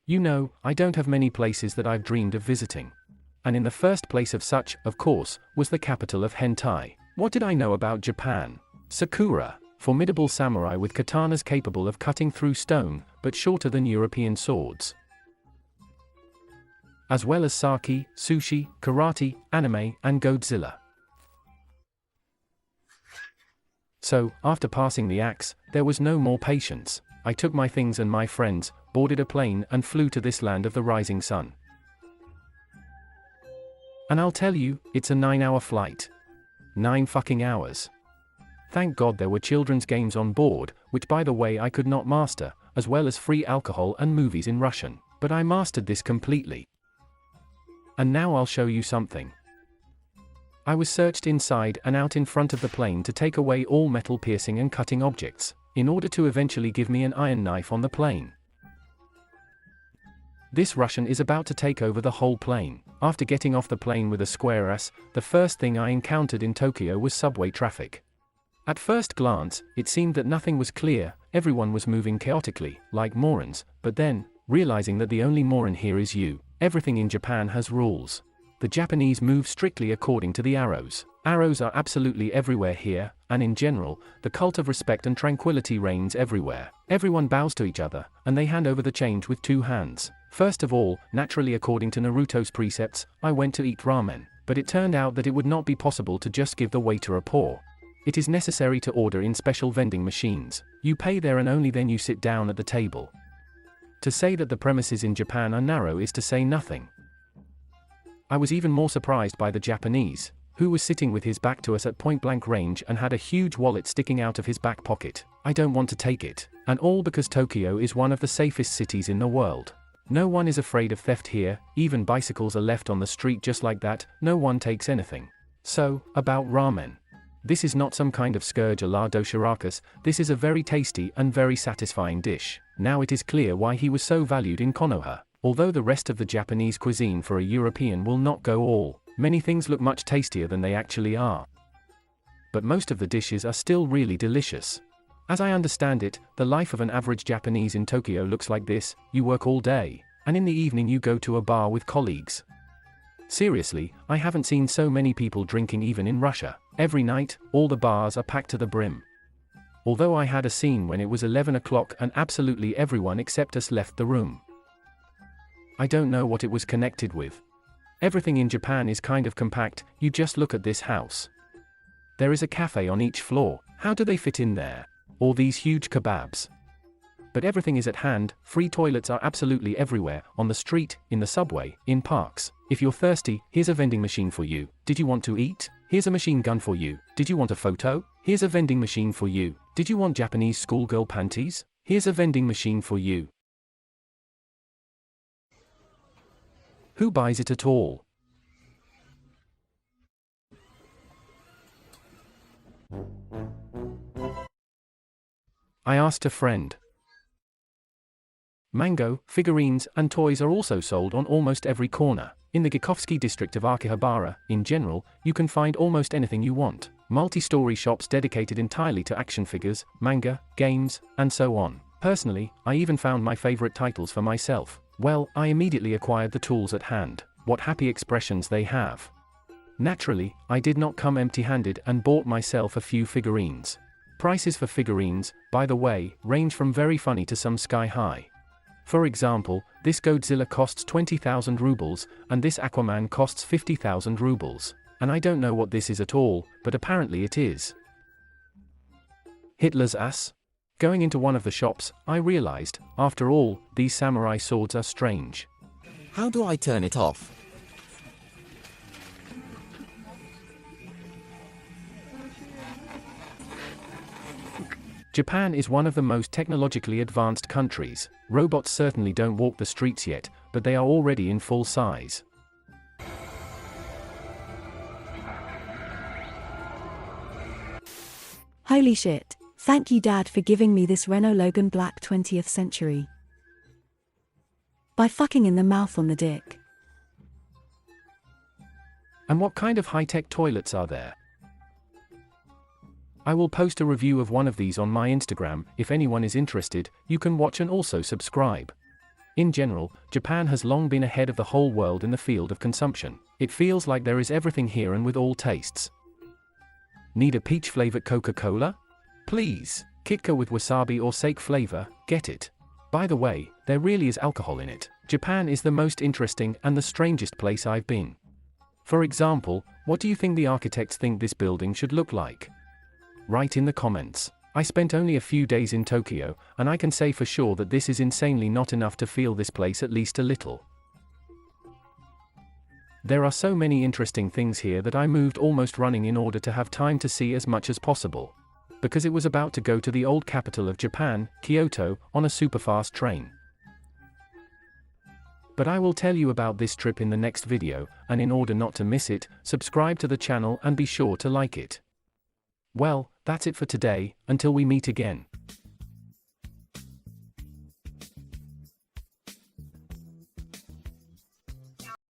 You know, I don't have many places that I've dreamed of visiting. And in the first place of such, of course, was the capital of hentai. What did I know about Japan? Sakura, formidable samurai with katanas capable of cutting through stone, but shorter than European swords. As well as sake, sushi, karate, anime, and Godzilla. So, after passing the axe, there was no more patience. I took my things and my friends, boarded a plane and flew to this land of the rising sun. And I'll tell you, it's a 9-hour flight. 9 fucking hours. Thank God there were children's games on board, which by the way I could not master, as well as free alcohol and movies in Russian. But I mastered this completely. And now I'll show you something. I was searched inside and out in front of the plane to take away all metal piercing and cutting objects, in order to eventually give me an iron knife on the plane. This Russian is about to take over the whole plane. After getting off the plane with a square ass, the first thing I encountered in Tokyo was subway traffic. At first glance, it seemed that nothing was clear, everyone was moving chaotically, like morons, but then, realizing that the only moron here is you, everything in Japan has rules. The Japanese move strictly according to the arrows. Arrows are absolutely everywhere here, and in general, the cult of respect and tranquility reigns everywhere. Everyone bows to each other, and they hand over the change with 2 hands. First of all, naturally according to Naruto's precepts, I went to eat ramen, but it turned out that it would not be possible to just give the waiter a paw. It is necessary to order in special vending machines. You pay there and only then you sit down at the table. To say that the premises in Japan are narrow is to say nothing. I was even more surprised by the Japanese, who was sitting with his back to us at point-blank range and had a huge wallet sticking out of his back pocket. I don't want to take it. And all because Tokyo is one of the safest cities in the world. No one is afraid of theft here, even bicycles are left on the street just like that, no one takes anything. So, about ramen. This is not some kind of scourge a la doshirakas, this is a very tasty and very satisfying dish. Now it is clear why he was so valued in Konoha. Although the rest of the Japanese cuisine for a European will not go all, many things look much tastier than they actually are. But most of the dishes are still really delicious. As I understand it, the life of an average Japanese in Tokyo looks like this: you work all day, and in the evening you go to a bar with colleagues. Seriously, I haven't seen so many people drinking even in Russia. Every night, all the bars are packed to the brim. Although I had a scene when it was 11 o'clock and absolutely everyone except us left the room. I don't know what it was connected with. Everything in Japan is kind of compact, you just look at this house. There is a cafe on each floor, how do they fit in there? All these huge kebabs. But everything is at hand, free toilets are absolutely everywhere, on the street, in the subway, in parks. If you're thirsty, here's a vending machine for you. Did you want to eat? Here's a machine gun for you. Did you want a photo? Here's a vending machine for you. Did you want Japanese schoolgirl panties? Here's a vending machine for you. Who buys it at all? I asked a friend. Mango, figurines, and toys are also sold on almost every corner. In the Gikovsky district of Akihabara, in general, you can find almost anything you want. Multi-story shops dedicated entirely to action figures, manga, games, and so on. Personally, I even found my favorite titles for myself. Well, I immediately acquired the tools at hand. What happy expressions they have. Naturally, I did not come empty-handed and bought myself a few figurines. Prices for figurines, by the way, range from very funny to some sky-high. For example, this Godzilla costs 20,000 rubles, and this Aquaman costs 50,000 rubles. And I don't know what this is at all, but apparently it is. Hitler's ass? Going into one of the shops, I realized, after all, these samurai swords are strange. How do I turn it off? Japan is one of the most technologically advanced countries. Robots certainly don't walk the streets yet, but they are already in full size. Holy shit. Thank you, Dad, for giving me this Renault Logan Black 20th century. By fucking in the mouth on the dick. And what kind of high-tech toilets are there? I will post a review of one of these on my Instagram. If anyone is interested, you can watch and also subscribe. In general, Japan has long been ahead of the whole world in the field of consumption. It feels like there is everything here and with all tastes. Need a peach-flavored Coca-Cola? Please, Kitka with wasabi or sake flavor, get it. By the way, there really is alcohol in it. Japan is the most interesting and the strangest place I've been. For example, what do you think the architects think this building should look like? Write in the comments. I spent only a few days in Tokyo, and I can say for sure that this is insanely not enough to feel this place at least a little. There are so many interesting things here that I moved almost running in order to have time to see as much as possible. Because it was about to go to the old capital of Japan, Kyoto, on a superfast train. But I will tell you about this trip in the next video, and in order not to miss it, subscribe to the channel and be sure to like it. Well, that's it for today, until we meet again.